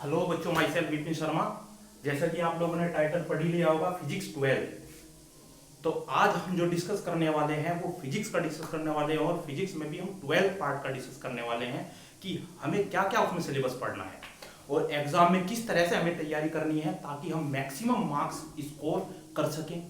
Hello बच्चों, my self Vipin Sharma. जैसा कि आप लोगों ने टाइटल पढ़ ही लिया होगा, फिजिक्स 12। तो आज हम जो डिस्कस करने वाले हैं वो फिजिक्स का डिस्कस करने वाले हैं, और फिजिक्स में भी हम 12 पार्ट का डिस्कस करने वाले हैं कि हमें क्या क्या उसमें सिलेबस पढ़ना है और एग्जाम में किस तरह से हमें तैयारी करनी है ताकि हम मैक्सिमम मार्क्स स्कोर कर सकें।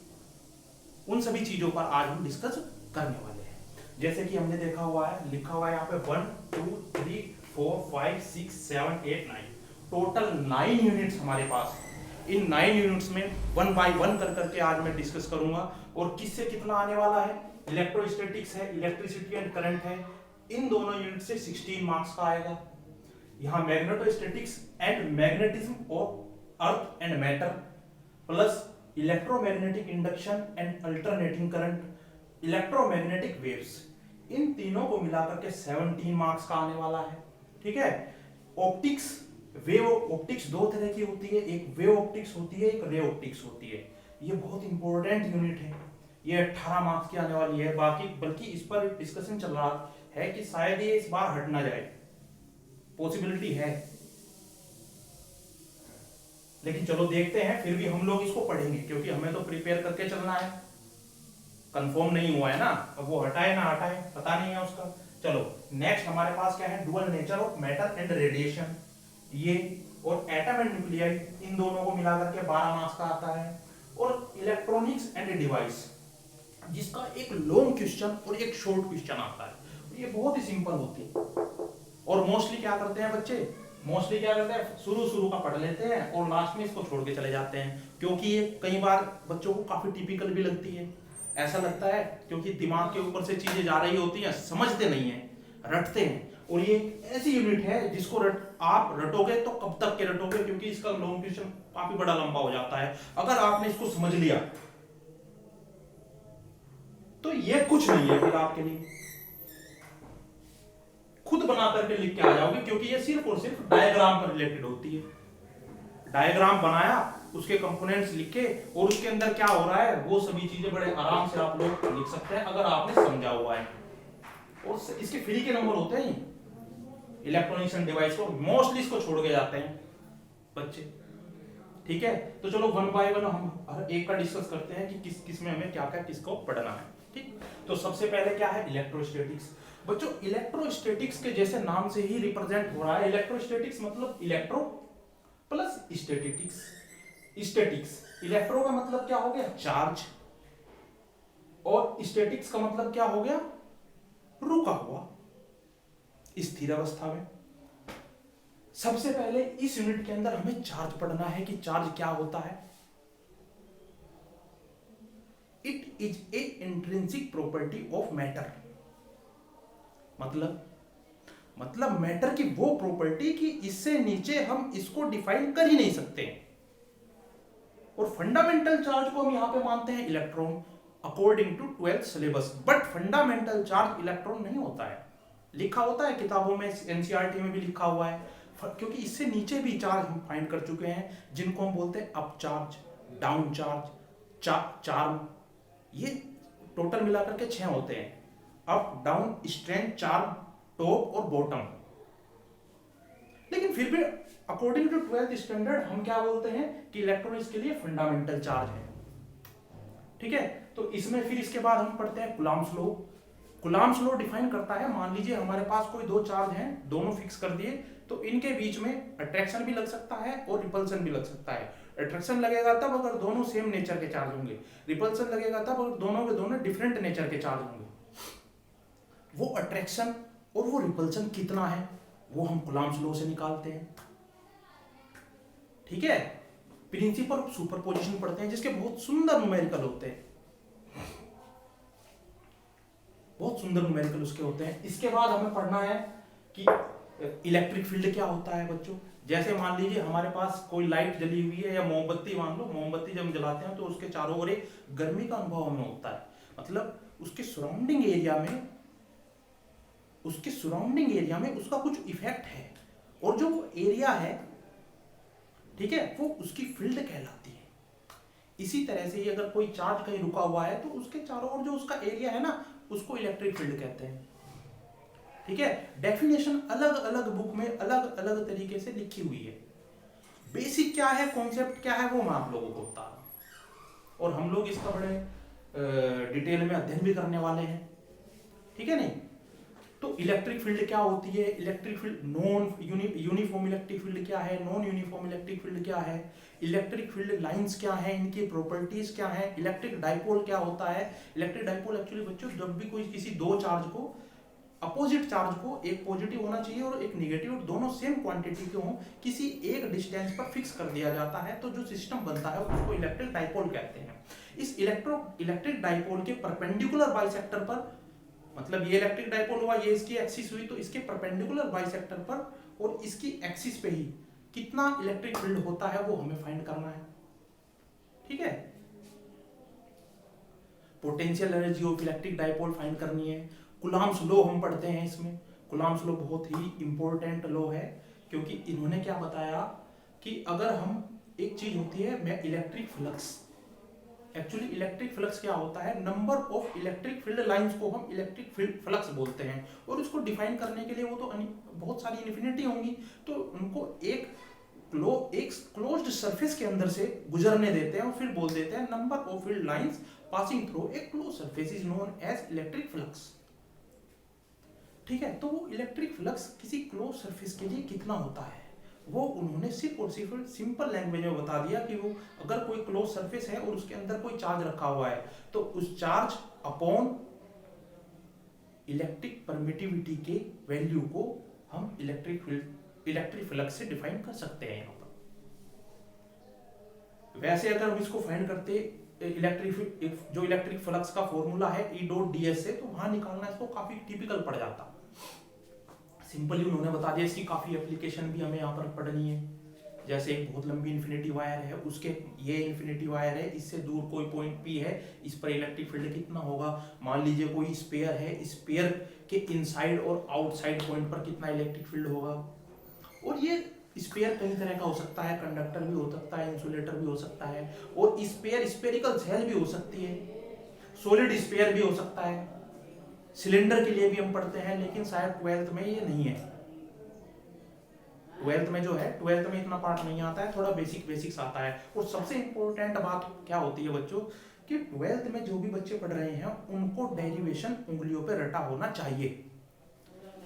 उन सभी चीजों पर आज हम डिस्कस करने वाले हैं। जैसे कि हमने देखा हुआ है, लिखा हुआ है यहाँ पे 1 2 3 4 5 6 7 8 9, टोटल 9 यूनिट्स हमारे पास है। इन 9 यूनिट्स में वन बाय वन कर करके आज मैं डिस्कस करूंगा। और किससे कितना आने वाला है, इलेक्ट्रोस्टैटिक्स है, इलेक्ट्रिसिटी एंड करंट है। इन दोनों यूनिट से 16 मार्क्स का आएगा। यहाँ मैग्नेटोस्टैटिक्स एंड मैग्नेटिज्म और earth and matter plus electromagnetic induction and alternating current, electromagnetic waves, इन तीनों को मिलाकर के 17 मार्क्स का आने वाला है। ठीक है। ऑप्टिक्स, वेव ऑप्टिक्स दो तरह की होती है, एक वेव ऑप्टिक्स होती है, एक रे ऑप्टिक्स होती है। ये बहुत इंपॉर्टेंट यूनिट है, ये 18 मार्क्स की आने वाली है। बाकी बल्कि इस पर डिस्कशन चल रहा है कि शायद ये इस बार हट ना जाए, पॉसिबिलिटी है, लेकिन चलो देखते हैं। फिर भी हम लोग इसको पढ़ेंगे क्योंकि हमें तो प्रिपेयर करके चलना है। कंफर्म नहीं हुआ है ना, अब वो हटाए ना हटाए पता नहीं है उसका। चलो नेक्स्ट हमारे पास क्या है, dual nature of matter and radiation, ये और एटम एंड न्यूक्लियाई, इन दोनों को मिलाकर के 12 मार्क्स का आता है। और इलेक्ट्रॉनिक्स एंड डिवाइस, जिसका एक लॉन्ग क्वेश्चन और एक शॉर्ट क्वेश्चन आता है। ये बहुत ही सिंपल होती है। और मोस्टली क्या करते हैं बच्चे, मोस्टली क्या करते हैं, शुरू का पढ़ लेते हैं और लास्ट में इसको छोड़ के चले जाते हैं, क्योंकि ये कई बार बच्चों को काफी टिपिकल भी लगती है। ऐसा लगता है क्योंकि दिमाग के ऊपर से चीजें जा रही होती हैं, समझते नहीं है, रटते हैं। और ये ऐसी यूनिट है जिसको आप रटोगे तो कब तक के रटोगे, क्योंकि इसका लॉन्ग क्वेश्चन काफी बड़ा लंबा हो जाता है। अगर आपने इसको समझ लिया तो ये कुछ नहीं है फिर आपके लिए, खुद बना करके लिख के आ जाओगे, क्योंकि ये सिर्फ और सिर्फ डायग्राम पर रिलेटेड होती है। डायग्राम बनाया, उसके कंपोनेंट्स लिखे और उसके अंदर क्या हो रहा है वो सभी चीजें बड़े आराम से आप लोग लिख सकते हैं अगर आपने समझा हुआ है। और इसके फ्री के नंबर होते हैं इलेक्ट्रॉनिक्स एंड डिवाइस को, मोस्टली इसको छोड़ के जाते हैं बच्चे। ठीक है, तो चलो वन बाय वन हम हर एक का डिस्कस करते हैं कि किस किस में हमें क्या क्या किसको पढ़ना है। ठीक, तो सबसे पहले क्या है, इलेक्ट्रोस्टैटिक्स। बच्चों इलेक्ट्रोस्टैटिक्स के जैसे नाम से ही रिप्रेजेंट हो रहा है, इलेक्ट्रोस्टैटिक्स मतलब electro plus statics. Statics, electro का मतलब क्या हो गया, चार्ज, और स्टैटिक्स का मतलब क्या हो गया, रुका हुआ, स्थिर अवस्था में। सबसे पहले इस यूनिट के अंदर हमें चार्ज पढ़ना है कि चार्ज क्या होता है। It is a intrinsic property of matter, मतलब मैटर की वो प्रॉपर्टी कि इससे नीचे हम इसको डिफाइन कर ही नहीं सकते। और फंडामेंटल चार्ज को हम यहां पे मानते हैं इलेक्ट्रॉन, अकॉर्डिंग टू 12th सिलेबस। बट फंडामेंटल चार्ज इलेक्ट्रॉन नहीं होता है, लिखा होता है किताबों में, एनसीईआरटी में भी लिखा हुआ है, क्योंकि इससे नीचे भी चार्ज हम फाइंड कर चुके हैं जिनको हम बोलते हैं up charge, down charge, charm. ये टोटल मिलाकर के 6 होते हैं, up down strength charm top और बॉटम। लेकिन फिर भी अकॉर्डिंग टू 12th स्टैंडर्ड हम क्या बोलते हैं कि इलेक्ट्रॉन इसके लिए फंडामेंटल चार्ज है। ठीक है, तो इसमें फिर इसके बाद हम पढ़ते हैं Coulomb's law. Coulomb's law define करता है, मान लीजिए हमारे पास कोई दो चार्ज हैं, दोनों फिक्स कर दिए, तो इनके बीच में अट्रैक्शन भी लग सकता है और रिपल्सन भी लग सकता है। अट्रैक्शन लगेगा तब अगर दोनों सेम नेचर के चार्ज होंगे, रिपल्सन लगेगा तब अगर दोनों के दोनों डिफरेंट नेचर के चार्ज होंगे। वो अट्रैक्शन और वो रिपल्सन कितना है वो हम कूलम्ब्स लॉ से निकालते हैं। ठीक है, प्रिंसिपल ऑफ सुपरपोजिशन पढ़ते हैं जिसके बहुत सुंदर न्यूमेरिकल होते हैं, बहुत सुंदर न्यूमेरिकल उसके होते हैं। इसके बाद हमें पढ़ना है कि इलेक्ट्रिक फील्ड क्या होता है बच्चों। जैसे मान लीजिए हमारे पास कोई लाइट जली हुई है या मोमबत्ती, मान लो मोमबत्ती जब हम जलाते हैं तो उसके चारों ओर एक गर्मी का अनुभव हमें होता है, मतलब उसके सराउंडिंग एरिया में उसका कुछ इफेक्ट है, और जो एरिया है, ठीक है, वो उसकी फील्ड कहलाती है। इसी तरह से अगर कोई चार्ज कहीं रुका हुआ है तो उसके चारों ओर जो उसका एरिया है ना, उसको इलेक्ट्रिक फील्ड कहते हैं। ठीक है, डेफिनेशन अलग अलग बुक में अलग अलग तरीके से लिखी हुई है, बेसिक क्या है, कॉन्सेप्ट क्या है, वो मैं आप लोगों को बता रहा हूँ, और हम लोग इसका बड़े डिटेल में अध्ययन भी करने वाले हैं, ठीक है नहीं। तो इलेक्ट्रिक फील्ड क्या होती है, electric field non uniform electric field क्या है, नॉन यूनिफॉर्म इलेक्ट्रिक फील्ड क्या है, इलेक्ट्रिक फील्ड लाइंस क्या है, इनकी प्रॉपर्टीज क्या है, इलेक्ट्रिक डाइपोल क्या होता है। इलेक्ट्रिक डाइपोल एक्चुअली बच्चों जब भी कोई किसी दो चार्ज को, अपोजिट चार्ज को, एक पॉजिटिव होना चाहिए और एक निगेटिव, दोनों सेम क्वांटिटी के हों, किसी एक डिस्टेंस पर फिक्स कर दिया जाता है, तो जो सिस्टम बनता है उसको इलेक्ट्रिक डाइपोल कहते हैं। इस इलेक्ट्रिक डाइपोल के परपेंडिकुलर बाइसेक्टर पर, मतलब ये इलेक्ट्रिक डाइपोल हुआ, ये इसकी एक्सिस हुई, तो इसके परपेंडिकुलर बाइसेक्टर पर और इसकी एक्सिस पे ही कितना इलेक्ट्रिक फील्ड होता है वो हमें फाइंड करना है, ठीक है। Potential energy of electric dipole find करनी है। कूलॉम्स लॉ हम पढ़ते हैं इसमें। कूलॉम्स लॉ बहुत ही इंपॉर्टेंट लॉ है, क्योंकि इन्होंने क्या बताया कि अगर हम, एक चीज होती है मैं electric flux, actually electric flux क्या होता है, number of electric field lines को हम इलेक्ट्रिक फील्ड फ्लक्स बोलते हैं, और उसको डिफाइन करने के लिए वो तो बहुत सारी इन्फिनिटी होंगी, तो उनको एक क्लोज्ड सरफेस के अंदर से गुजरने देते हैं और फिर बोल देते हैं number of field lines passing through a closed surface is known as electric flux, ठीक है। तो वो इलेक्ट्रिक फ्लक्स किसी क्लोज सरफेस के लिए कितना होता है, वो उन्होंने सिर्फ और सिर्फ सिंपल लैंग्वेज में बता दिया कि वो अगर कोई क्लोज सरफेस है और उसके अंदर कोई चार्ज रखा हुआ है, तो उस चार्ज अपॉन इलेक्ट्रिक परमिटिविटी के वैल्यू को हम इलेक्ट्रिक फ्लक्स से डिफाइन कर सकते हैं यहाँ पर। वैसे अगर हम इसको फाइंड करते जो इलेक्ट्रिक फ्लक्स का फॉर्मूला है E डॉट ds से, तो वहां निकालना इसको काफी टिपिकल पड़ जाता। सिंपली उन्होंने बता दिया, इसकी काफी एप्लीकेशन भी हमें यहाँ पर पढ़नी है। जैसे एक बहुत लंबी इन्फिनिटी वायर है, उसके ये इन्फिनिटी वायर है, इससे दूर कोई पॉइंट P है, इस पर इलेक्ट्रिक फील्ड कितना होगा। मान लीजिए कोई स्पेयर है, स्पेयर के इनसाइड और आउटसाइड पॉइंट पर कितना इलेक्ट्रिक फील्ड होगा। और ये स्पेयर कई तरह का हो सकता है, कंडक्टर भी हो सकता है, इंसुलेटर भी हो सकता है, और स्पेयर स्पेरिकल सेल भी हो सकती है, सॉलिड स्पेयर भी हो सकता है। सिलेंडर के लिए भी हम पढ़ते हैं, लेकिन शायद 12th में ये नहीं है। 12th में जो है, 12th में इतना पार्ट नहीं आता है, थोड़ा बेसिक्स आता है। और सबसे इंपॉर्टेंट बात क्या होती है बच्चों, कि 12th में जो भी बच्चे पढ़ रहे हैं उनको डेरिवेशन उंगलियों पे रटा होना चाहिए।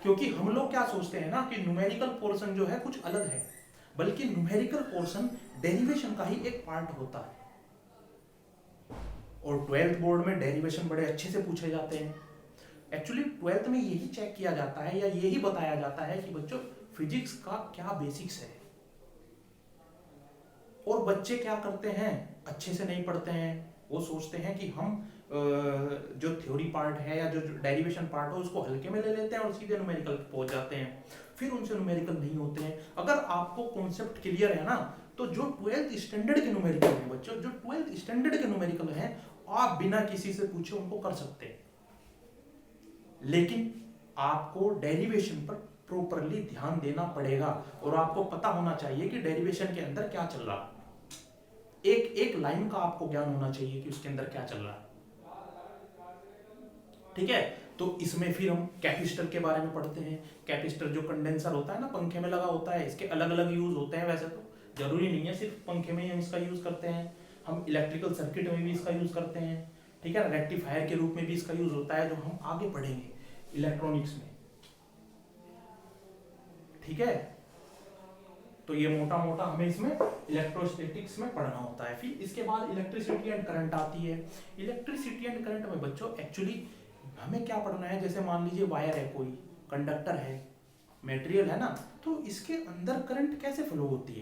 क्योंकि हम लोग क्या सोचते हैं ना कि न्यूमेरिकल पोर्शन जो है कुछ अलग है, बल्कि न्यूमेरिकल पोर्शन डेरिवेशन का ही एक पार्ट होता है। और 12th बोर्ड में डेरिवेशन बड़े अच्छे से पूछे जाते हैं। एक्चुअली 12th में यही चेक किया जाता है या यही बताया जाता है कि बच्चों फिजिक्स का क्या बेसिक्स है। और बच्चे क्या करते हैं, अच्छे से नहीं पढ़ते हैं, वो सोचते हैं कि हम जो थ्योरी पार्ट है या जो डेरिवेशन पार्ट है उसको हल्के में ले लेते हैं और सीधे न्यूमेरिकल पहुंच जाते हैं, फिर उनसे न्यूमेरिकल नहीं होते हैं। अगर आपको कॉन्सेप्ट क्लियर है ना, तो जो 12th स्टैंडर्ड के न्यूमेरिकल है बच्चों, जो 12th स्टैंडर्ड के न्यूमेरिकल है, आप बिना किसी से पूछे उनको कर सकते हैं। लेकिन आपको डेरिवेशन पर प्रॉपरली ध्यान देना पड़ेगा और आपको पता होना चाहिए कि डेरिवेशन के अंदर क्या चल रहा है। एक लाइन का आपको ज्ञान होना चाहिए कि उसके अंदर क्या चल रहा है, ठीक है। तो इसमें फिर हम कैपेसिटर के बारे में पढ़ते हैं। कैपेसिटर जो कंडेंसर होता है ना, पंखे में लगा होता है, इसके अलग अलग यूज होते हैं। वैसे तो जरूरी नहीं है सिर्फ पंखे में ही हम इसका यूज करते हैं, हम इलेक्ट्रिकल सर्किट में भी इसका यूज करते हैं, ठीक है। रेक्टिफायर के रूप में भी इसका यूज होता है, जो हम आगे पढ़ेंगे इलेक्ट्रॉनिक्स में, ठीक है। तो ये मोटा मोटा हमें इसमें इलेक्ट्रोस्टैटिक्स में पढ़ना होता है। फिर इसके बाद इलेक्ट्रिसिटी एंड करंट आती है। इलेक्ट्रिसिटी एंड करंट में बच्चों एक्चुअली हमें क्या पढ़ना है, जैसे मान लीजिए वायर है, कोई कंडक्टर है, मटेरियल है ना, तो इसके अंदर करंट कैसे फ्लो होती है।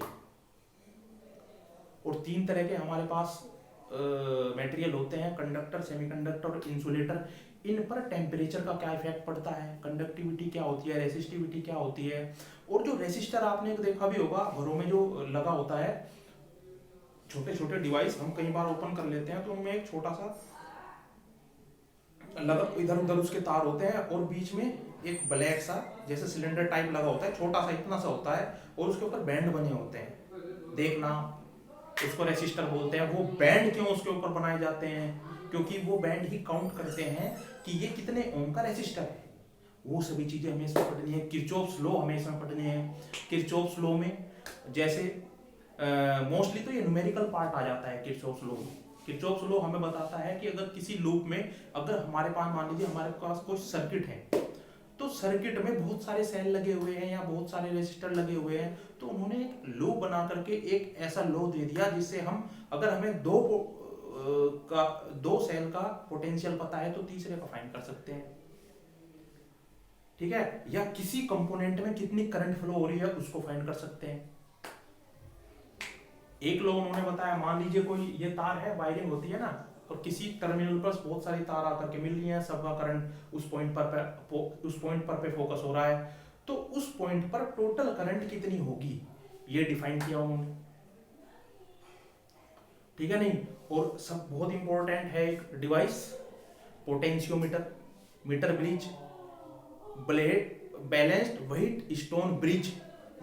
और 3 तरह के हमारे पास मटेरियल होते हैं, कंडक्टर, सेमीकंडक्टर और इंसुलेटर। इन पर टेम्परेचर का क्या इफेक्ट पड़ता है, कंडक्टिविटी क्या होती है, रेसिस्टिविटी क्या होती है। और जो रेसिस्टर आपने देखा भी होगा घरों में जो लगा होता है, छोटे छोटे डिवाइस हम कई बार ओपन कर लेते हैं, तो उनमें एक छोटा सा लगा, इधर उधर उसके तार होते हैं और बीच में एक ब्लैक सा जैसे सिलेंडर टाइप लगा होता है, छोटा सा इतना सा होता है, और उसके ऊपर बैंड बने होते हैं, देखना उसको रेसिस्टर बोलते हैं। वो बैंड क्यों उसके ऊपर बनाए जाते हैं, क्योंकि वो बैंड ही काउंट करते हैं कि ये कितने ओम का रेसिस्टर है। वो सभी चीजें हमें इसमें पढ़नी है। किरचॉफ्स लॉ हमें इसमें पढ़नी है। किरचॉफ्स लॉ में जैसे मोस्टली तो ये न्यूमेरिकल पार्ट आ जाता है किरचॉफ्स लॉ में। किरचॉफ्स लॉ हमें बताता है कि अगर किसी लूप में अगर हमारे पास मान लीजिए हमारे पास कोई सर्किट है, तो सर्किट में बहुत सारे सेल लगे हुए हैं या बहुत सारे रेजिस्टर लगे हुए हैं, तो उन्होंने एक लूप बना करके एक ऐसा लॉ दे दिया जिससे हम अगर हमें दो सेल का पोटेंशियल पता है तो तीसरे का फाइंड कर सकते हैं, ठीक है, या किसी कंपोनेंट में कितनी करंट फ्लो हो रही है उसको फाइंड कर सकते हैं। एक लॉ उन्होंने बताया, मान लीजिए कोई ये तार है, वायरिंग होती है ना, और किसी टर्मिनल पर बहुत सारी तार आकर के मिल रही हैं, सबका करंट उस पॉइंट पर पे फोकस हो रहा है, तो उस पॉइंट पर टोटल करंट कितनी होगी ये डिफाइन किया उन्होंने, ठीक है नहीं। और सब बहुत इंपॉर्टेंट है एक device, potentiometer, metre bridge, blade, balanced Wheatstone bridge,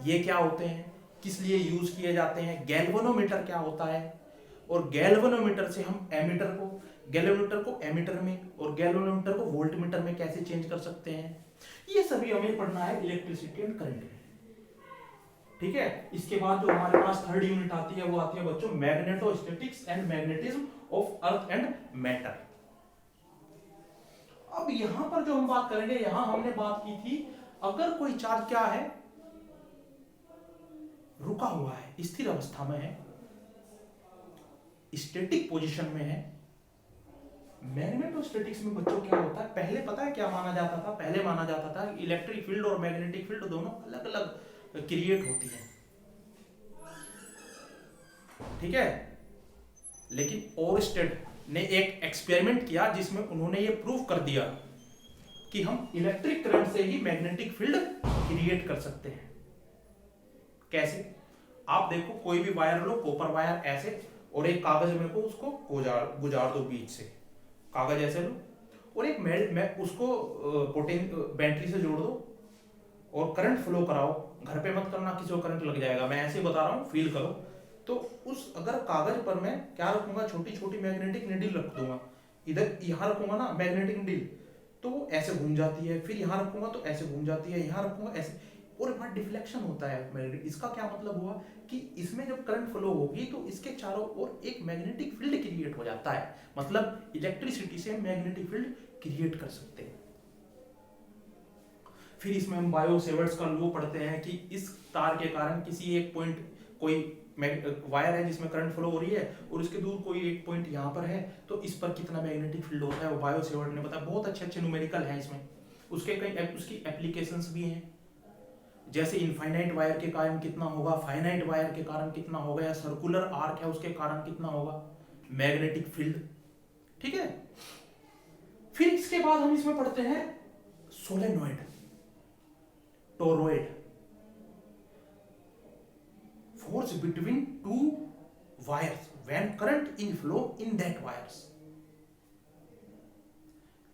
ये क्या होते हैं, किस लिए यूज किए जाते हैं, गैल्वेनोमीटर क्या होता है, और गैल्वेनोमीटर से हम गैल्वेनोमीटर को एमीटर में और गैल्वेनोमीटर को वोल्टमीटर में कैसे चेंज कर सकते हैं, ये सभी हमें पढ़ना है इलेक्ट्रिसिटी एंड करंट में, ठीक है। इसके बाद जो हमारे पास थर्ड यूनिट आती है वो आती है बच्चों magnetostatics and magnetism of earth and matter. अब यहां पर जो हम बात करेंगे, यहां हमने बात की थी अगर कोई चार्ज क्या है, रुका हुआ है, स्थिर अवस्था में है, स्टैटिक पोजीशन में है। मैग्नेटोस्टैटिक्स में बच्चों क्या होता है, पहले पता है क्या माना जाता था, पहले माना जाता था कि इलेक्ट्रिक फील्ड और मैग्नेटिक फील्ड दोनों अलग अलग क्रिएट होती है, ठीक है। लेकिन ओरस्टेड ने एक एक्सपेरिमेंट किया जिसमें उन्होंने ये प्रूव कर दिया कि हम इलेक्ट्रिक करंट से ही मैग्नेटिक फील्ड क्रिएट कर सकते हैं। कैसे, आप देखो कोई भी वायर लो, कॉपर वायर ऐसे, और एक कागज में को उसको गुजार दो बीच से, कागज ऐसे लो और एक मैं उसको बैटरी से जोड़ दो और करंट फ्लो कराओ, घर पे मत करना, किसी को करंट लग जाएगा, मैं ऐसे बता रहा हूँ, फील करो। तो उस अगर कागज पर मैं क्या रखूंगा, छोटी छोटी मैग्नेटिक नीडल रख दूंगा, इधर यहाँ रखूंगा ना मैग्नेटिक नीडल, तो वो ऐसे घूम जाती है, फिर यहाँ रखूंगा तो ऐसे घूम जाती है, यहाँ रखूंगा ऐसे, और वहां डिफ्लेक्शन होता है मैग्नेटिक। इसका क्या मतलब हुआ कि इसमें जब करंट फ्लो होगी तो इसके चारों ओर एक मैग्नेटिक फील्ड क्रिएट हो जाता है, मतलब इलेक्ट्रिसिटी से मैग्नेटिक फील्ड क्रिएट कर सकते हैं। फिर इसमें हम बायो सेवर्ट्स का लॉ पढ़ते हैं कि इस तार के कारण किसी एक पॉइंट, कोई वायर है जिसमें करंट फ्लो हो रही है और उसके दूर कोई एक पॉइंट यहाँ पर है, तो इस पर कितना मैग्नेटिक फील्ड होता है, वो बायो सेवर्ट ने बताया। बहुत अच्छे अच्छे न्यूमेरिकल हैं इसमें, उसके कई उसकी एप्लीकेशंस भी हैं, जैसे इनफाइनाइट वायर के कारण कितना होगा, फाइनाइट वायर के कारण कितना होगा, या सर्कुलर आर्क है उसके कारण कितना होगा मैग्नेटिक फील्ड, ठीक है। फिर इसके बाद हम इसमें पढ़ते हैं solenoid, toroid, force between two wires when current in flow in that wires,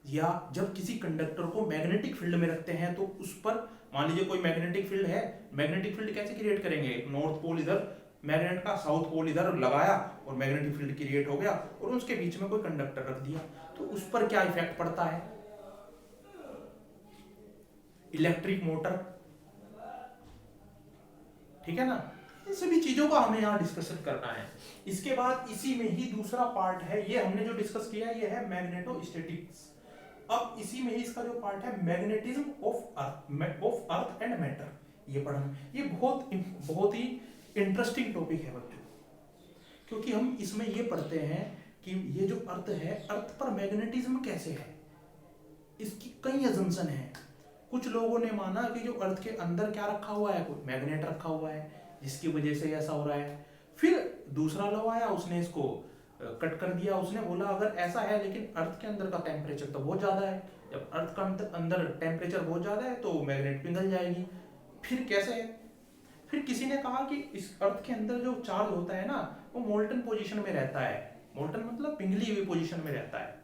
या जब किसी कंडक्टर को मैग्नेटिक फील्ड में रखते हैं तो उस पर मान लीजिए कोई मैग्नेटिक फील्ड है, मैग्नेटिक फील्ड कैसे क्रिएट करेंगे, नॉर्थ पोल इधर, मैग्नेट का साउथ पोल इधर लगाया और मैग्नेटिक फील्ड क्रिएट हो गया, और उसके बीच में कोई कंडक्टर रख दिया, तो उस पर क्या इफेक्ट पड़ता है, इलेक्ट्रिक मोटर, ठीक है ना। इन सभी चीजों का हमें यहाँ डिस्कशन करना है। इसके बाद इसी में ही दूसरा पार्ट है, ये हमने जो डिस्कस किया ये है मैग्नेटोस्टैटिक्स। अब इसी में ही इसका जो पार्ट है magnetism of earth and matter, ये पढ़ना। ये बहुत ही इंटरेस्टिंग टॉपिक है बच्चों, क्योंकि हम इसमें ये पढ़ते हैं कि ये जो अर्थ है, अर्थ पर मैग्नेटिज्म कैसे है, इसकी कई अजम्पशन है। कुछ लोगों ने माना कि जो अर्थ के अंदर क्या रखा हुआ है, कोई मैग्नेट रखा हुआ है जिसकी वजह से ऐसा हो रहा है। फिर दूसरा लोग आया, उसने इसको कट कर दिया, उसने बोला अगर ऐसा है लेकिन अर्थ के अंदर का टेम्परेचर तो बहुत ज्यादा है, जब अर्थ का अंदर टेम्परेचर बहुत ज्यादा है तो मैग्नेट पिघल जाएगी। फिर कैसे है, फिर किसी ने कहा कि इस अर्थ के अंदर जो चार्ज होता है ना वो मोल्टन पोजीशन में रहता है, मोल्टन मतलब पिघली हुई पोजीशन में रहता है,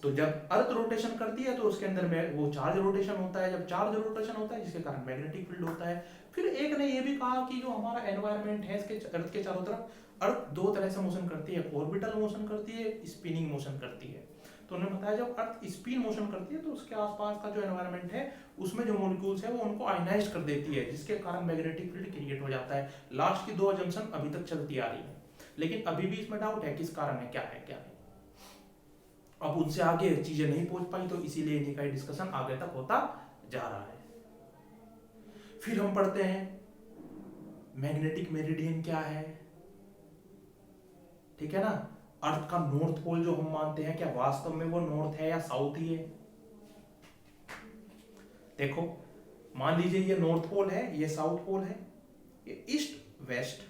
तो जब अर्थ रोटेशन करती है तो उसके अंदर में वो चार्ज रोटेशन होता है, जब चार्ज रोटेशन होता है जिसके कारण मैग्नेटिक फील्ड होता है। फिर एक ने ये भी कहा कि जो हमारा एनवायरनमेंट है इसके अर्थ के चारों तरफ, अर्थ दो तरह से मोशन करती है, ऑर्बिटल मोशन करती है, स्पिनिंग मोशन करती है। तो उन्होंने बताया जब अर्थ स्पिन मोशन करती है तो उसके आसपास का जो एनवायरनमेंट है उसमें जो मॉलिक्यूल्स है वो उनको आयनाइज कर देती है, जिसके कारण मैग्नेटिक फील्ड क्रिएट हो जाता है। लास्ट की 2 अजम्पशन अभी तक चलती आ रही है, लेकिन अभी भी इसमें डाउट है किस कारण है, क्या है क्या नहीं। अब उनसे आगे चीजें नहीं पहुंच पाई तो इसीलिए इन्हीं का डिस्कशन आगे तक होता जा रहा है। फिर हम पढ़ते हैं मैग्नेटिक मेरिडियन क्या है, ठीक है ना। अर्थ का नॉर्थ पोल जो हम मानते हैं, क्या वास्तव में वो नॉर्थ है या साउथ ही है। देखो मान लीजिए ये नॉर्थ पोल है, ये साउथ पोल है, ये ईस्ट वेस्ट।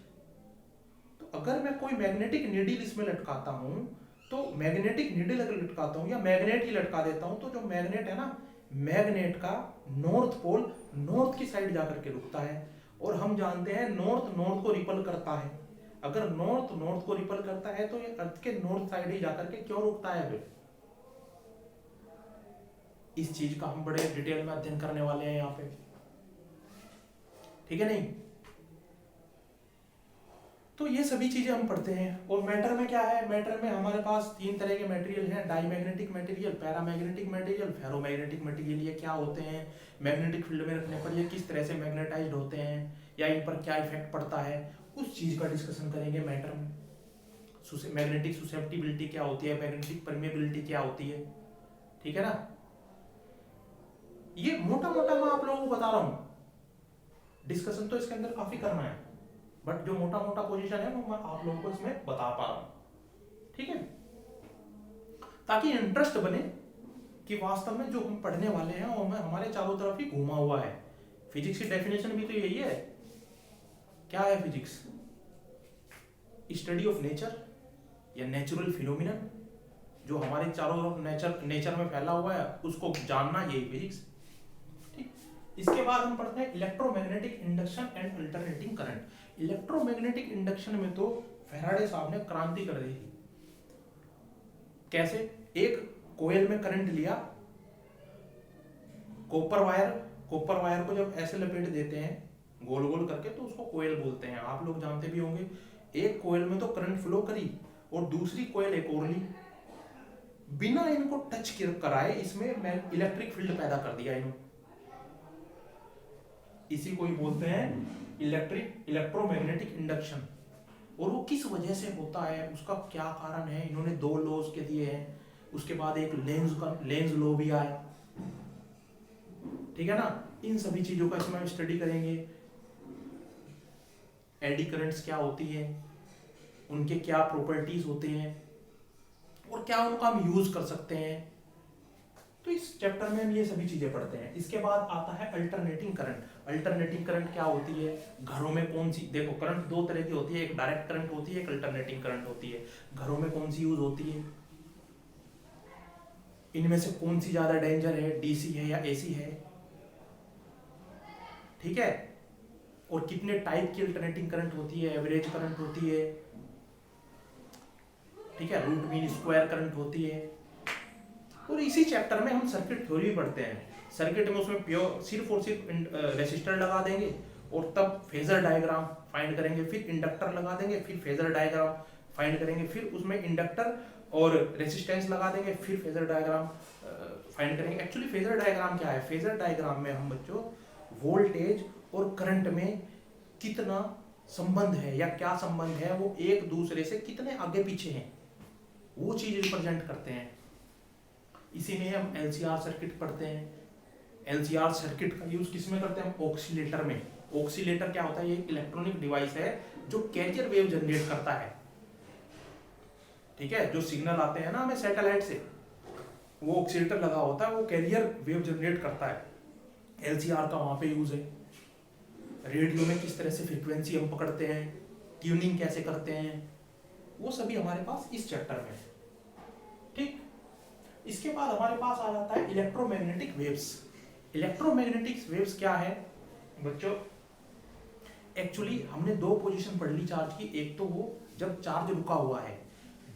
तो अगर मैं कोई मैग्नेटिक नीडल इसमें लटकाता हूं, तो मैग्नेटिक नीडल अगर लटकाता हूं या मैग्नेट ही लटका देता हूं, तो जो मैग्नेट है ना, मैग्नेट का नॉर्थ पोल नॉर्थ की साइड जाकर के रुकता है। और हम जानते हैं नॉर्थ नॉर्थ को रिपल करता है। अगर नॉर्थ नॉर्थ को रिपल करता है तो ये अर्थ के नॉर्थ साइड ही जाकर के क्यों रुकता है फिर। इस चीज का हम बड़े डिटेल में अध्ययन करने वाले हैं यहाँ पे, ठीक है नहीं। तो ये सभी चीजें हम पढ़ते हैं। और मैटर में क्या है, मैटर में हमारे पास 3 तरह के मटेरियल हैं, diamagnetic material, paramagnetic material, ferromagnetic material. ये क्या होते हैं, मैग्नेटिक फील्ड में रखने पर ये किस तरह से मैग्नेटाइज्ड होते हैं या इन पर क्या इफेक्ट पड़ता है, उस चीज का डिस्कशन करेंगे मैटर में। मैग्नेटिक सुसेप्टिबिलिटी क्या होती है, मैग्नेटिक परमेबिलिटी क्या होती है, ठीक है ना। ये मोटा मोटा मैं आप लोगों को बता रहा हूं, डिस्कशन तो इसके अंदर काफी करना है, बट जो मोटा मोटा पोजीशन है वो मैं आप लोगों को इसमें बता पा रहा हूं, ठीक है, ताकि इंटरेस्ट बने कि वास्तव में जो हम पढ़ने वाले हैं वो हमारे चारों तरफ ही घूमा हुआ है। फिजिक्स की डेफिनेशन भी तो यही है। क्या है फिजिक्स, स्टडी ऑफ नेचर या नेचुरल फिनोमिनन, जो हमारे चारों तरफ नेचर में फैला हुआ है उसको जानना, यही फिजिक्स, ठीक। इसके बाद हम पढ़ते हैं electromagnetic induction and alternating current. Electromagnetic induction में तो फैराडे साहब ने क्रांति कर दी थी। कैसे, एक कोयल में करंट लिया, कॉपर वायर को जब ऐसे लपेट देते हैं गोल गोल करके तो उसको कोयल बोलते हैं, आप लोग जानते भी होंगे। एक कोयल में तो करंट फ्लो करी और दूसरी कोयल एक और ली, बिना इनको टच कराए इसमें इलेक्ट्रिक फील्ड पैदा कर दिया इन्होंने। इसी को ही बोलते हैं इलेक्ट्रोमैग्नेटिक इंडक्शन। और वो किस वजह से होता है, उसका क्या कारण है, इन्होंने 2 लॉज के दिए हैं। उसके बाद एक लेंज लॉ भी आया, ठीक है ना। इन सभी चीजों का इसमें स्टडी करेंगे। एडी करंट्स क्या होती है, उनके क्या प्रॉपर्टीज होते हैं और क्या उनका हम यूज कर सकते हैं। तो इस चैप्टर में हम ये सभी चीजें पढ़ते हैं। इसके बाद आता है अल्टरनेटिंग करंट। अल्टरनेटिंग करंट क्या होती है, घरों में कौन सी, देखो करंट 2 तरह की होती है, एक डायरेक्ट करंट होती है, एक अल्टरनेटिंग करंट होती है। घरों में कौन सी यूज होती है, इनमें से कौन सी ज्यादा डेंजर है, डीसी है या एसी है, ठीक है। और कितने टाइप की अल्टरनेटिंग करंट होती है, एवरेज करंट होती है, ठीक है, रूट मीन स्क्वायर करंट होती है। और इसी चैप्टर में हम सर्किट थ्योरी पढ़ते हैं। सर्किट में उसमें सिर्फ और सिर्फ रेसिस्टर लगा देंगे और तब फेजर डायग्राम फाइंड करेंगे, फिर इंडक्टर लगा देंगे, फिर फेजर डायग्राम फाइंड करेंगे, फिर उसमें इंडक्टर और रेसिस्टेंस लगा देंगे, फिर फेजर डायग्राम फाइंड करेंगे। एक्चुअली फेजर डायग्राम क्या है, फेजर डायग्राम में हम बच्चों वोल्टेज और करंट में कितना संबंध है या क्या संबंध है, वो एक दूसरे से कितने आगे पीछे हैं, वो चीज रिप्रेजेंट करते हैं। इसी में हम एलसीआर सर्किट पढ़ते हैं। एलसीआर सर्किट का यूज किसमें करते हैं हम, ऑक्सीलेटर में। ऑक्सीलेटर क्या होता है, ये एक इलेक्ट्रॉनिक डिवाइस है जो कैरियर वेव जनरेट करता है, ठीक है। जो सिग्नल आते हैं ना हमें सैटेलाइट से, वो ऑक्सीलेटर लगा होता है, वो कैरियर वेव जनरेट करता है। एलसीआर का वहां पे यूज है। रेडियो में किस तरह से फ्रीक्वेंसी हम पकड़ते हैं, ट्यूनिंग कैसे करते हैं, वो सभी हमारे पास इस चैप्टर में, ठीक। इसके बाद हमारे पास आ जाता है इलेक्ट्रोमैग्नेटिक वेव्स। इलेक्ट्रोमैग्नेटिक वेव्स क्या है बच्चों, एक्चुअली हमने 2 पोजीशन पढ़ ली चार्ज की। एक तो वो जब चार्ज रुका हुआ है,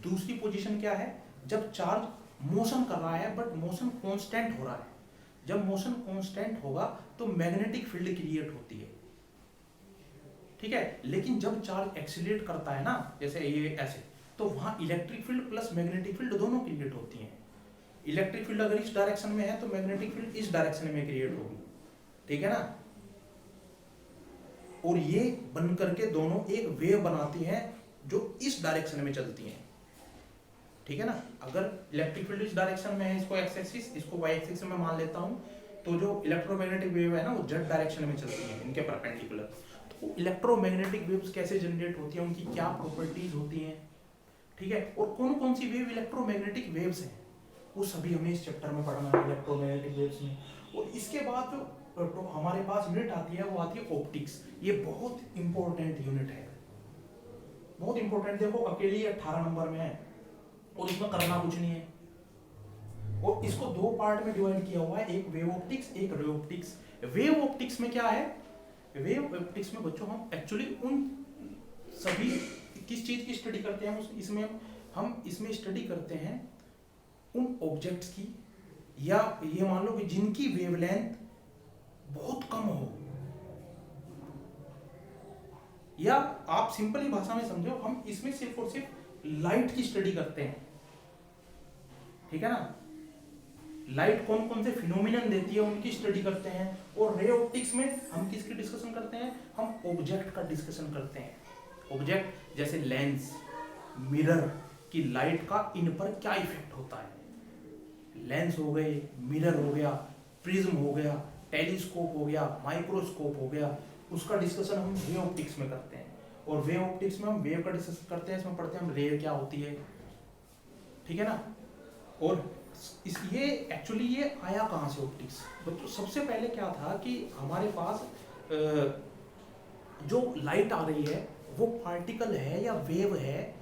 दूसरी पोजीशन क्या है, जब चार्ज मोशन कर रहा है बट मोशन कांस्टेंट हो रहा है। जब मोशन कांस्टेंट होगा तो मैग्नेटिक फील्ड क्रिएट होती है, ठीक है। लेकिन जब चार्ज एक्सीलरेट करता है ना, जैसे ये ऐसे, तो वहां electric field plus magnetic field दोनों क्रिएट होती हैं। इलेक्ट्रिक फील्ड अगर इस डायरेक्शन में है तो मैग्नेटिक फील्ड इस डायरेक्शन में क्रिएट होगी, ठीक है ना। और ये बन करके दोनों एक वेव बनाती हैं जो इस डायरेक्शन में चलती हैं, ठीक है ना। अगर इलेक्ट्रिक फील्ड इस डायरेक्शन में है, इसको एक्स एक्सिस, इसको वाई एक्सिस में मान लेता हूं, तो जो इलेक्ट्रोमैग्नेटिक वेव है ना वो जेड डायरेक्शन में चलती है, इनके परपेंडिकुलर। तो इलेक्ट्रोमैग्नेटिक वेव्स कैसे जनरेट होती हैं, उनकी क्या प्रॉपर्टीज होती हैं, ठीक है, और कौन कौन सी वेव इलेक्ट्रोमैग्नेटिक वेव्स हैं, वो सभी हमें इस चैप्टर में पढ़ना है, इलेक्ट्रोमैग्नेटिक वेव्स में। और इसके बाद जो तो हमारे पास यूनिट आती है वो आती है ऑप्टिक्स। ये बहुत इंपॉर्टेंट यूनिट है, बहुत इंपॉर्टेंट। देखो अकेले 18 नंबर में है और इसमें करना कुछ नहीं है, और इसको दो पार्ट में डिवाइड किया हुआ है, एक वेव ऑप्टिक्स, एक रे ऑप्टिक्स। वेव ऑप्टिक्स में क्या है, वेव ऑप्टिक्स में बच्चों हम एक्चुअली उन सभी किस चीज की स्टडी करते हैं, इसमें हम इसमें स्टडी करते हैं उन ऑब्जेक्ट्स की, या ये मान लो कि जिनकी वेवलेंथ बहुत कम हो, या आप सिंपली भाषा में समझो, हम इसमें सिर्फ और सिर्फ लाइट की स्टडी करते हैं, ठीक है ना। लाइट कौन कौन से फिनोमिनन देती है उनकी स्टडी करते हैं। और रे ऑप्टिक्स में हम किसकी डिस्कशन करते हैं, हम ऑब्जेक्ट का डिस्कशन करते हैं। ऑब्जेक्ट जैसे लेंस, मिरर की लाइट का इन पर क्या इफेक्ट होता है, लेंस हो गए, मिरर हो गया, प्रिज्म हो गया, टेलीस्कोप हो गया, माइक्रोस्कोप हो गया, उसका डिस्कशन हम वे ऑप्टिक्स में करते हैं। और वे ऑप्टिक्स में हम वेव का डिस्कशन करते हैं, इसमें पढ़ते हैं हम रे क्या होती है, ठीक है ना। और ये एक्चुअली ये आया कहाँ से ऑप्टिक्स, तो सबसे पहले क्या था कि हमारे पास जो लाइट आ रही है वो पार्टिकल है या वेव है,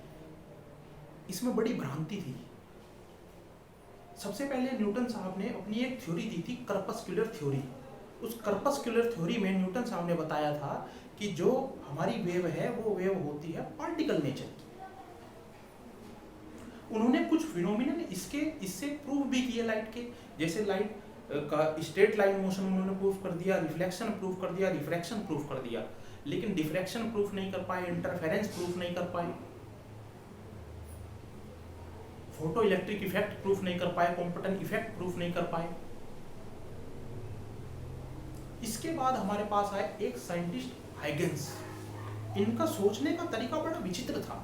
इसमें बड़ी भ्रांति थी। सबसे पहले न्यूटन साहब ने अपनी एक थ्योरी दी थी, कर्पस्कुलर थ्योरी। उस कर्पस्कुलर थ्योरी में न्यूटन साहब ने बताया था कि जो हमारी वेव है वो वेव होती है पार्टिकल नेचर की। उन्होंने कुछ फिनोमिनन इससे प्रूव भी किए लाइट के, जैसे लाइट का स्ट्रेट लाइन मोशन उन्होंने प्रूव कर दिया, रिफ्लेक्शन प्रूव कर दिया, रिफ्रैक्शन प्रूव कर दिया, लेकिन डिफ्रैक्शन प्रूफ नहीं कर पाए, इंटरफेरेंस प्रूफ नहीं कर पाए, फोटो इलेक्ट्रिक इफेक्ट प्रूफ नहीं कर पाए, कॉम्पटन इफेक्ट प्रूफ नहीं कर पाए। इसके बाद हमारे पास आए एक साइंटिस्ट हाइगेंस। इनका सोचने का तरीका बड़ा विचित्र था,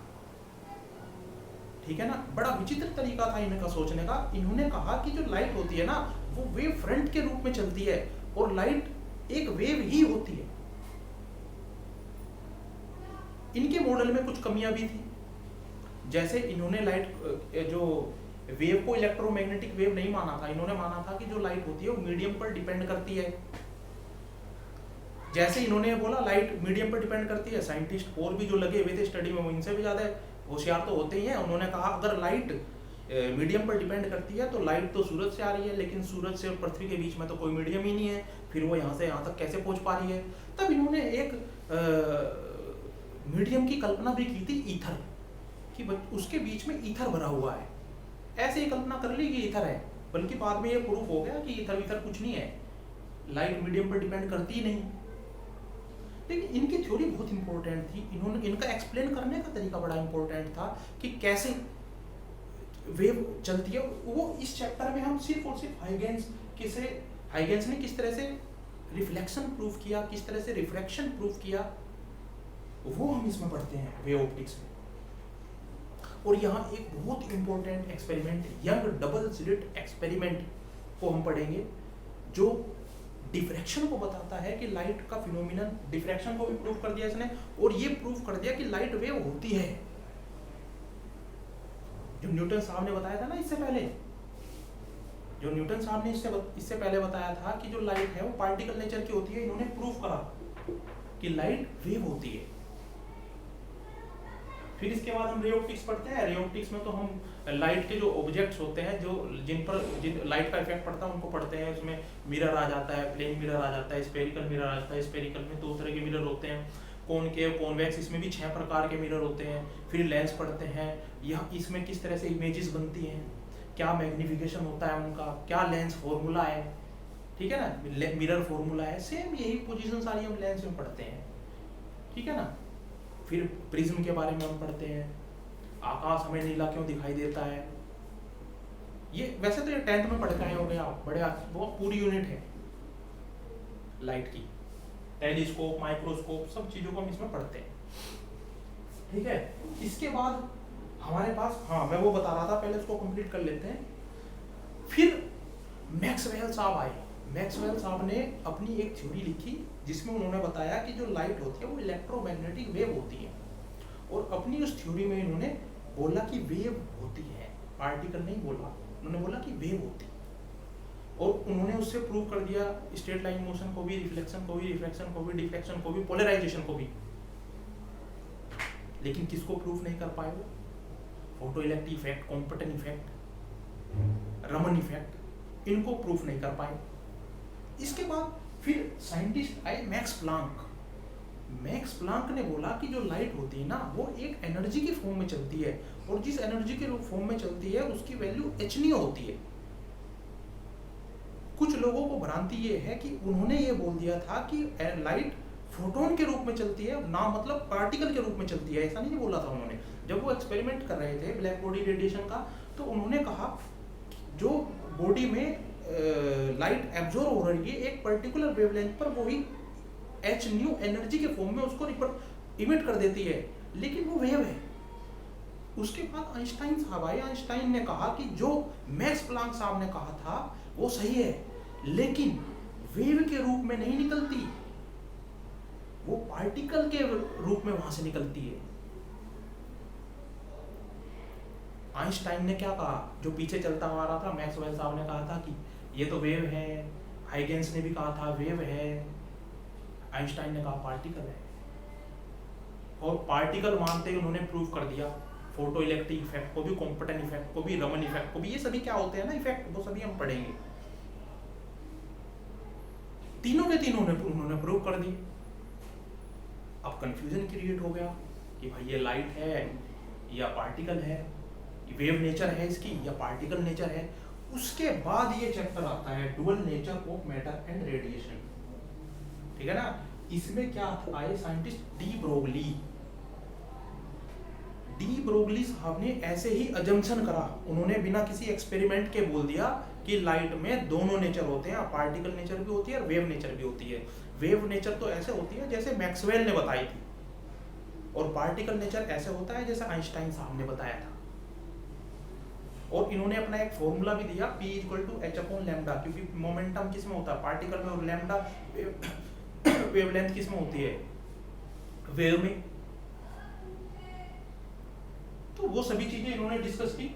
ठीक है ना, बड़ा विचित्र तरीका था इनका सोचने का। इन्होंने कहा कि जो लाइट होती है ना वो वेव फ्रंट के रूप में चलती है, और लाइट एक वेव ही होती है। इनके मॉडल में कुछ कमियां भी थी, जैसे इन्होंने लाइट जो वेव को इलेक्ट्रोमैग्नेटिक वेव नहीं माना था, इन्होंने माना था कि जो लाइट होती है वो मीडियम पर डिपेंड करती है। जैसे इन्होंने बोला लाइट मीडियम पर डिपेंड करती है, साइंटिस्ट और भी जो लगे हुए थे स्टडी में वो इनसे भी ज्यादा होशियार तो होते ही हैं। उन्होंने कहा अगर लाइट मीडियम पर डिपेंड करती है तो लाइट तो सूरज से आ रही है, लेकिन सूरज से और पृथ्वी के बीच में तो कोई मीडियम ही नहीं है, फिर वो यहाँ से यहाँ तक कैसे पहुंच पा रही है। तब इन्होंने एक मीडियम की कल्पना भी की थी, ईथर, कि उसके बीच में ईथर भरा हुआ है। ऐसे ही कल्पना कर ली कि ईथर है, बल्कि बाद में ये प्रूफ हो गया कि ईथर वीथर कुछ नहीं है, लाइट मीडियम पर डिपेंड करती ही नहीं। लेकिन इनकी थ्योरी बहुत इंपॉर्टेंट थी, इन्होंने इनका एक्सप्लेन करने का तरीका बड़ा इंपॉर्टेंट था कि कैसे वेव चलती है। वो इस चैप्टर में हम सिर्फ और सिर्फ हाइगेंस ने किस तरह से रिफ्लेक्शन प्रूफ किया, किस तरह से रिफ्रैक्शन प्रूफ किया, वो हम इसमें पढ़ते हैं वेव ऑप्टिक्स में। और यहाँ एक बहुत important experiment, young double slit experiment को हम पढ़ेंगे, जो डिफ्रैक्शन को बताता है कि लाइट का फिनोमिनन, डिफ्रैक्शन को भी प्रूफ कर दिया इसने, और ये प्रूफ कर दिया कि लाइट वेव होती है। जो न्यूटन साहब ने बताया था ना इससे पहले, जो न्यूटन साहब ने इससे पहले बताया था कि जो लाइट है वो पार्टिकल नेचर की होती है, इन्होंने प्रूफ करा कि लाइट वेव होती है। फिर इसके बाद हम रे ऑप्टिक्स पढ़ते हैं। रे ऑप्टिक्स में तो हम लाइट के जो ऑब्जेक्ट्स होते हैं, जो जिन लाइट का इफेक्ट पड़ता है उनको पढ़ते हैं। उसमें मिरर आ जाता है, प्लेन मिरर आ जाता है, स्फेरिकल मिरर आ जाता है। स्फेरिकल में दो तरह के मिरर होते हैं, कॉनकेव, कॉन्वेक्स, इसमें भी 6 प्रकार के मिरर होते हैं। फिर लेंस पढ़ते हैं, यह इसमें किस तरह से इमेजेस बनती हैं, क्या मैग्निफिकेशन होता है उनका, क्या लेंस फॉर्मूला है, ठीक है ना, मिरर फॉर्मूला है। सेम यही पोजीशन सारी हम लेंस में पढ़ते हैं, ठीक है ना। फिर प्रिज्म के बारे में हम पढ़ते हैं, आकाश हमें नीला क्यों दिखाई देता है, ये वैसे तो ये 10th में पढ़ के आए होंगे आप, बड़े वो पूरी यूनिट है लाइट की, टेलीस्कोप, माइक्रोस्कोप, सब चीजों को हम इसमें पढ़ते हैं, ठीक है। इसके बाद हमारे पास, हाँ मैं वो बता रहा था, पहले उसको कंप्लीट कर लेते हैं। फिर मैक्सवेल साहब आए। मैक्सवेल साहब ने अपनी एक थ्योरी लिखी जिसमें उन्होंने बताया कि जो लाइट होती है वो इलेक्ट्रोमैग्नेटिक वेव होती है, और अपनी उस थ्योरी में इन्होंने बोला कि वेव होती है, पार्टिकल नहीं बोला, उन्होंने बोला कि वेव होती है। और उन्होंने उससे प्रूव कर दिया स्ट्रेट लाइन मोशन को भी, रिफ्लेक्शन को भी, रिफ्रैक्शन को भी, डिफ्लेक्शन को भी, पोलराइजेशन को भी। लेकिन किसको प्रूव नहीं कर पाए वो? Photo electric effect, Compton effect, Raman effect, इनको प्रूफ नहीं कर पाए। इसके बाद फिर साइंटिस्ट आए मैक्स प्लांक। मैक्स प्लांक ने बोला कि जो लाइट होती है ना वो एक एनर्जी की फॉर्म में चलती है, और जिस एनर्जी के फॉर्म में चलती है उसकी वैल्यू एचनियो होती है। कुछ लोगों को भ्रांति ये है कि उन्होंने ये बोल दिया था कि लाइट फोटोन के रूप में चलती है, ना मतलब पार्टिकल के रूप में चलती है, ऐसा नहीं बोला था उन्होंने। जब वो एक्सपेरिमेंट कर रहे थे ब्लैक बॉडी रेडिएशन का, तो उन्होंने कहा जो बॉडी में लाइट एब्जॉर्ब हो रही है एक पर्टिकुलर वेवलेंथ पर, वो ही एच न्यू एनर्जी के फॉर्म में उसको इमिट कर देती है, लेकिन वो वेव है। उसके बाद आइंस्टाइन साहब आए। आइंस्टाइन ने कहा कि जो मैक्स प्लांक साहब ने कहा था वो सही है, लेकिन वेव के रूप में नहीं निकलती, वो पार्टिकल के रूप में वहां से निकलती है। आइंस्टाइन ने क्या कहा, जो पीछे चलता आ रहा था, मैक्सवेल साहब ने कहा था कि ये तो वेव है, हाइगेंस ने भी कहा था वेव है, आइंस्टाइन ने कहा पार्टिकल है। और पार्टिकल मानते ही उन्होंने प्रूव कर दिया फोटो इलेक्ट्रिक इफेक्ट को भी, कॉम्पटन इफेक्ट को भी, रमन इफेक्ट को भी। ये सभी क्या होते हैं ना इफेक्ट, वो सभी हम पढ़ेंगे। तीनों के तीनों उन्होंने प्रूव कर दी। अब कंफ्यूजन क्रिएट हो गया कि भाई ये लाइट है या पार्टिकल है, वेव नेचर है इसकी या पार्टिकल नेचर है। उसके बाद ये चैप्टर आता है dual nature of matter and radiation, ठीक है ना। इसमें क्या आए scientist de Broglie. De Broglie साहब ने ऐसे ही अजम्पशन करा, उन्होंने बिना किसी एक्सपेरिमेंट के बोल दिया कि लाइट में दोनों नेचर होते हैं, पार्टिकल नेचर भी होती है और वेव नेचर भी होती है। वेव नेचर तो ऐसे होती है जैसे मैक्सवेल ने बताई थी, और पार्टिकल नेचर ऐसे होता है जैसे आइंस्टाइन साहब ने बताया था। और इन्होंने अपना एक फॉर्मूला भी दिया, P = h/λ, क्योंकि मोमेंटम किस में होता है, पार्टिकल में, और लैम्डा वेवलेंथ किस में होती है, वेव में। तो वो सभी चीजें इन्होंने डिस्कस की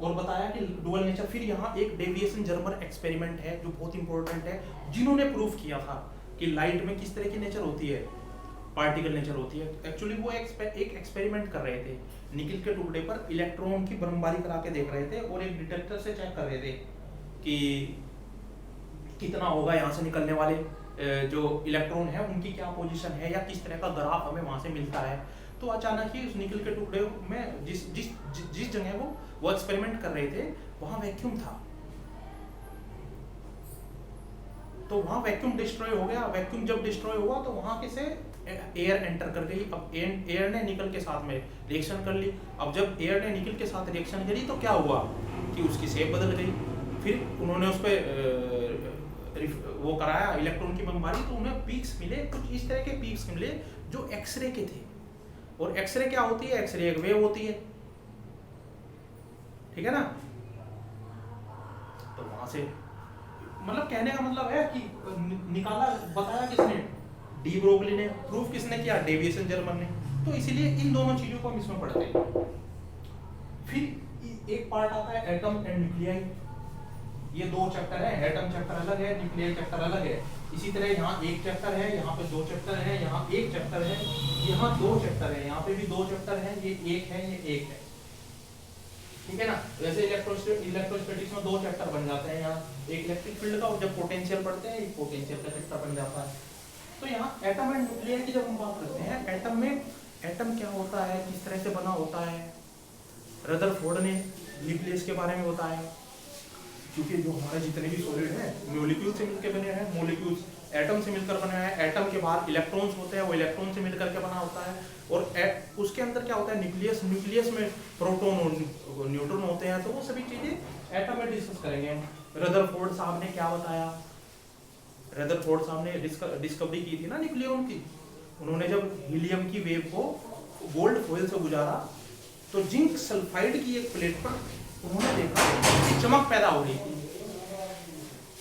और बताया कि डुअल नेचर। फिर यहाँ एक डेविएशन जर्मर एक्सपेरिमेंट है जो बहुत इंपॉर्टेंट है, जिन्होंने प्रूफ किया था कि लाइट में किस तरह की नेचर होती है, पार्टिकल नेचर होती है। एक्चुअली वो एक एक्सपेरिमेंट कर रहे थे, निकल के टुकड़े पर इलेक्ट्रॉन की बमबारी करा के देख रहे थे, और एक डिटेक्टर से चेक कर रहे थे कि कितना होगा यहाँ से निकलने वाले जो इलेक्ट्रॉन है उनकी क्या पोजीशन है, या किस तरह का ग्राफ हमें वहां से मिलता है। तो अचानक ही उस निकल के टुकड़े में जिस जगह वो एक्सपेरिमेंट कर रहे थे वहां वैक्यूम था, तो वहां वैक्यूम डिस्ट्रॉय हो गया। वैक्यूम जब डिस्ट्रॉय हुआ तो वहां के से एयर एंटर कर गई। अब एयर ने निकल के साथ में रिएक्शन कर ली। अब जब एयर ने निकल के साथ रिएक्शन करी तो क्या हुआ कि उसकी शेप बदल गई। फिर उन्होंने उस पर वो कराया इलेक्ट्रॉन की बमबारी, तो उन्हें पीक्स मिले, कुछ इस तरह के पीक्स मिले जो एक्सरे के थे। और एक्सरे क्या होती है, एक्सरे एक वेव होती है, ठीक है ना। तो वहां से मतलब कहने का मतलब है कि निकाला, बताया किसने, डी ब्रोगली ने। प्रूफ किसने किया, डेविएशन जर्मर ने। तो इसीलिए इन दोनों चीजों को हम इसमें पढ़ते हैं। फिर एक पार्ट आता है एटम एंड न्यूक्लियाई। ये दो चैप्टर है, एटम चैप्टर अलग है, न्यूक्लियाई चैप्टर अलग है। इसी तरह यहाँ एक चैप्टर है, यहाँ पे दो चैप्टर है, यहाँ एक चैप्टर है, यहाँ दो चैप्टर है, यहाँ पे भी दो चैप्टर है, ये एक है, ये एक है, ठीक है ना। वैसे इलेक्ट्रोस्टैटिक्स में दो चैप्टर बन जाते हैं, यहाँ एक इलेक्ट्रिक फील्ड का, और जब पोटेंशियल पढ़ते हैं एक पोटेंशियल का चैप्टर बन जाता है। तो यहाँ एटम एंड न्यूक्लियाई की जब हम बात करते हैं, एटम में एटम क्या होता है, किस तरह से बना होता है, रदरफोर्ड ने न्यूक्लियस के बारे में बताया। क्योंकि जो हमारे जितने भी सॉलिड हैं मॉलिक्यूल से मिलकर बने हैं, मॉलिक्यूल्स एटम से मिलकर बना है, एटम के बाहर इलेक्ट्रॉन्स होते हैं, वो इलेक्ट्रॉन से मिलकर के बना होता है, और उसके अंदर क्या होता है, न्यूक्लियस, न्यूक्लियस में प्रोटॉन और न्यूट्रॉन होते हैं। तो वो सभी चीजें एटम में डिस्कस करेंगे हम। रदरफोर्ड साहब ने क्या बताया, रदरफोर्ड साहब ने डिस्कवरी की थी ना न्यूक्लियन की। उन्होंने जब हीलियम की वेव को गोल्ड फॉइल से गुजारा तो जिंक सल्फाइड की एक प्लेट पर उन्होंने देखा कि चमक पैदा हो रही थी,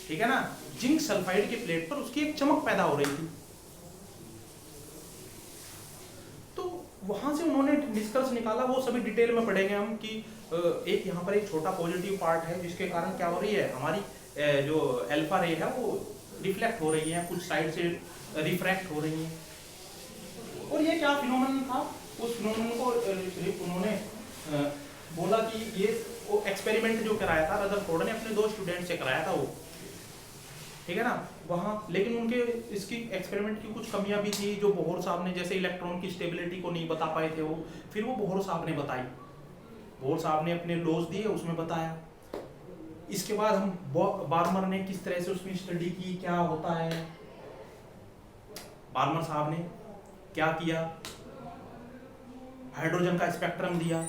ठीक है ना, जिंक सल्फाइड की प्लेट पर उसकी एक चमक पैदा हो रही थी। तो वहां से उन्होंने निष्कर्ष निकाला, वो सभी डिटेल में पढ़ेंगे हम कि एक यहाँ पर एक छोटा पॉजिटिव पार्ट है जिसके कारण क्या हो रही है, हमारी जो अल्फा रे है वो रिफ्लेक्ट हो रही है, कुछ साइड से रिफ्रैक्ट हो रही है। और ये क्या फिनोमेनन था, उस फिनोमेनन को उन्होंने बोला कि ये वो एक्सपेरिमेंट जो कराया था रदरफोर्ड ने अपने 2 स्टूडेंट से कराया था वो, ठीक है ना, वहाँ। लेकिन उनके इसकी एक्सपेरिमेंट की कुछ कमियां भी थी जो बोहर साहब ने, जैसे इलेक्ट्रॉन की स्टेबिलिटी को नहीं बता पाए थे वो, फिर वो बोहर साहब ने बताई, बोहर साहब ने अपने लॉज दिए उसमें बताया। इसके बाद हम बार्मर ने किस तरह से उसमें स्टडी की, क्या होता है, बार्मर साहब ने क्या किया, हाइड्रोजन का स्पेक्ट्रम दिया,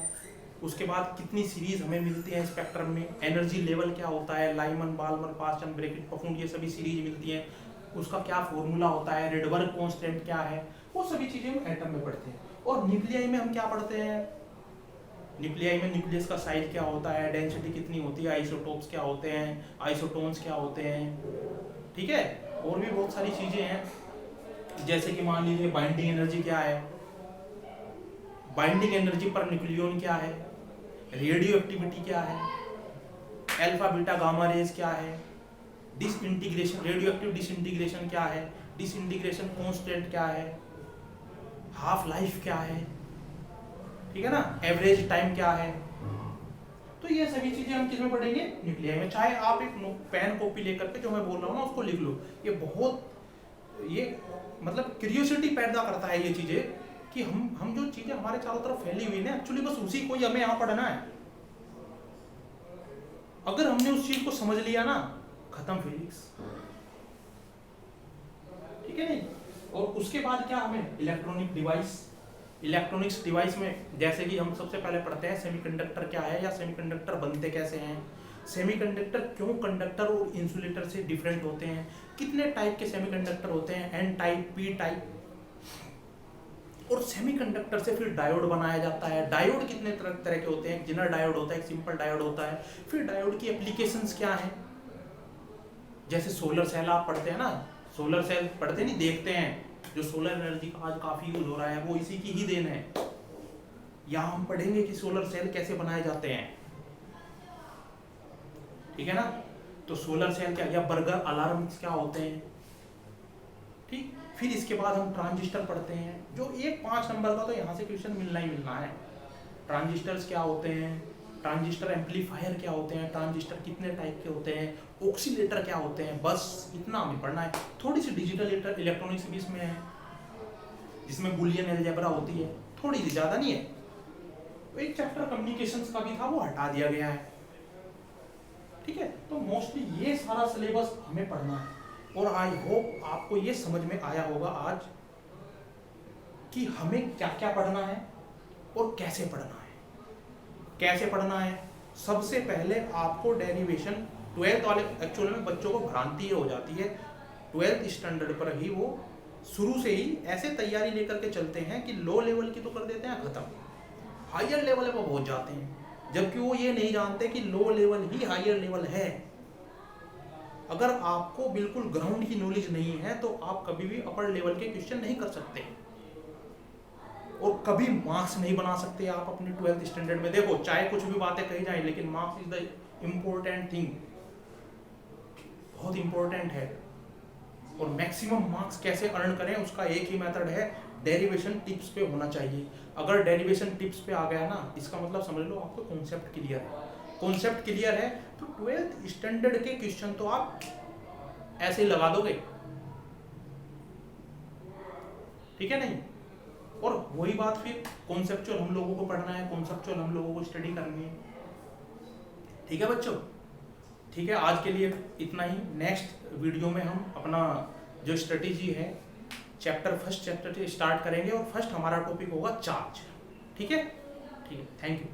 उसके बाद कितनी सीरीज हमें मिलती है स्पेक्ट्रम में, एनर्जी लेवल क्या होता है, लाइमन, बाल्मर, पास्टन, ब्रैकेट, पफूंड, ये सभी सीरीज मिलती हैं, उसका क्या फॉर्मूला होता है, रेडबर्ग कांस्टेंट क्या है, वो सभी चीजें हम एटम में पढ़ते हैं। और न्यूक्लियाई में हम क्या पढ़ते हैं, न्यूक्लियाई में न्यूक्लियस का साइज क्या होता है, डेंसिटी कितनी होती है, आइसोटोप्स क्या होते हैं, आइसोटोन्स क्या होते हैं, ठीक है। और भी बहुत सारी चीजें हैं, जैसे कि मान लीजिए बाइंडिंग एनर्जी क्या है, बाइंडिंग एनर्जी पर न्यूक्लियन क्या है, रेडियो एक्टिविटी क्या है, अल्फा बीटा गामा रेज क्या है, डिसइंटीग्रेशन, रेडियो एक्टिव डिसइंटीग्रेशन क्या है, डिसइंटीग्रेशन कांस्टेंट क्या है, हाफ लाइफ क्या है, ठीक है ना, एवरेज टाइम क्या है। तो ये सभी चीजें हम किसमें पढ़ेंगे, न्यूक्लियाई में। चाहे आप एक पेन कॉपी लेकर के जो मैं बोल रहा हूँ ना उसको लिख लो, ये बहुत, ये मतलब क्यूरियोसिटी पैदा करता है ये चीजें, कि हम जो चीजें हमारे चारों तरफ फैली हुई है एक्चुअली बस उसी को ही हमें यहाँ पढ़ना है। अगर हमने उस चीज को समझ लिया ना, खत्म फिजिक्स, ठीक है नहीं। और उसके बाद क्या, हमें इलेक्ट्रॉनिक डिवाइस, इलेक्ट्रॉनिक्स डिवाइस में जैसे कि हम सबसे पहले पढ़ते हैं सेमीकंडक्टर क्या है, या सेमीकंडक्टर बनते कैसे हैं, सेमीकंडक्टर क्यों कंडक्टर और इंसुलेटर से डिफरेंट होते हैं, कितने टाइप के सेमीकंडक्टर होते हैं, एन टाइप, पी टाइप, और सेमीकंडक्टर से फिर डायोड बनाया जाता है। डायोड कितने तरह के होते हैं, जिनर डायोड होता है, एक सिंपल डायोड होता है। फिर डायोड की एप्लीकेशंस क्या हैं, जैसे सोलर सेल आप पढ़ते हैं ना, सोलर सेल पढ़ते नहीं, देखते हैं, जो सोलर एनर्जी का आज काफी यूज हो रहा है वो इसी की ही देन है। यहाँ हम पढ़ेंगे कि सोलर सेल कैसे बनाए जाते हैं, ठीक है ना। तो सोलर सेल क्या, या बर्गर अलार्म्स क्या होते हैं, ठीक। फिर इसके बाद हम ट्रांजिस्टर पढ़ते हैं, जो एक 5 नंबर का तो यहाँ से क्वेश्चन मिलना ही मिलना है। ट्रांजिस्टर्स क्या होते हैं, ट्रांजिस्टर एम्पलीफायर क्या होते हैं, ट्रांजिस्टर कितने टाइप के होते हैं, ऑक्सीलेटर क्या होते हैं, बस इतना हमें पढ़ना है। थोड़ी सी डिजिटल इलेक्ट्रॉनिक्स भी इसमें है, जिसमें बुलियन अलजेब्रा होती है, थोड़ी सी, ज़्यादा नहीं है। एक चैप्टर कम्युनिकेशंस का भी था, वो हटा दिया गया है, ठीक है। तो मोस्टली ये सारा सिलेबस हमें पढ़ना है। और आई होप आपको ये समझ में आया होगा आज कि हमें क्या क्या पढ़ना है और कैसे पढ़ना है। कैसे पढ़ना है, सबसे पहले आपको डेरिवेशन 12th वाले, एक्चुअल में बच्चों को भ्रांति हो जाती है 12th स्टैंडर्ड पर ही, वो शुरू से ही ऐसे तैयारी लेकर के चलते हैं कि लो लेवल की तो कर देते हैं खत्म, हायर लेवल पर पहुंच जाते हैं, जबकि वो ये नहीं जानते कि लो लेवल ही हायर लेवल है। अगर आपको बिल्कुल ग्राउंड की नॉलेज नहीं है तो आप कभी भी अपर लेवल के क्वेश्चन नहीं कर सकते, और कभी मार्क्स नहीं बना सकते आप अपने 12th स्टैंडर्ड में। देखो चाहे कुछ भी बातें कही जाए, लेकिन marks is the important thing, बहुत इंपॉर्टेंट है। और मैक्सिमम मार्क्स कैसे अर्न करें उसका एक ही मेथड है, डेरिवेशन टिप्स पे होना चाहिए। अगर डेरिवेशन टिप्स पे आ गया ना, इसका मतलब समझ लो आपको कॉन्सेप्ट क्लियर है। कॉन्सेप्ट क्लियर है तो 12th स्टैंडर्ड के क्वेश्चन तो आप ऐसे ही लगा दोगे, ठीक है नहीं। और वही बात फिर कॉन्सेप्चुअल हम लोगों को पढ़ना है, कॉन्सेप्चुअल हम लोगों को स्टडी करनी है, ठीक है बच्चों। ठीक है, आज के लिए इतना ही। नेक्स्ट वीडियो में हम अपना जो स्ट्रेटेजी है फर्स्ट चैप्टर से स्टार्ट करेंगे और फर्स्ट हमारा टॉपिक होगा चार्ज। ठीक है, ठीक है, थैंक यू।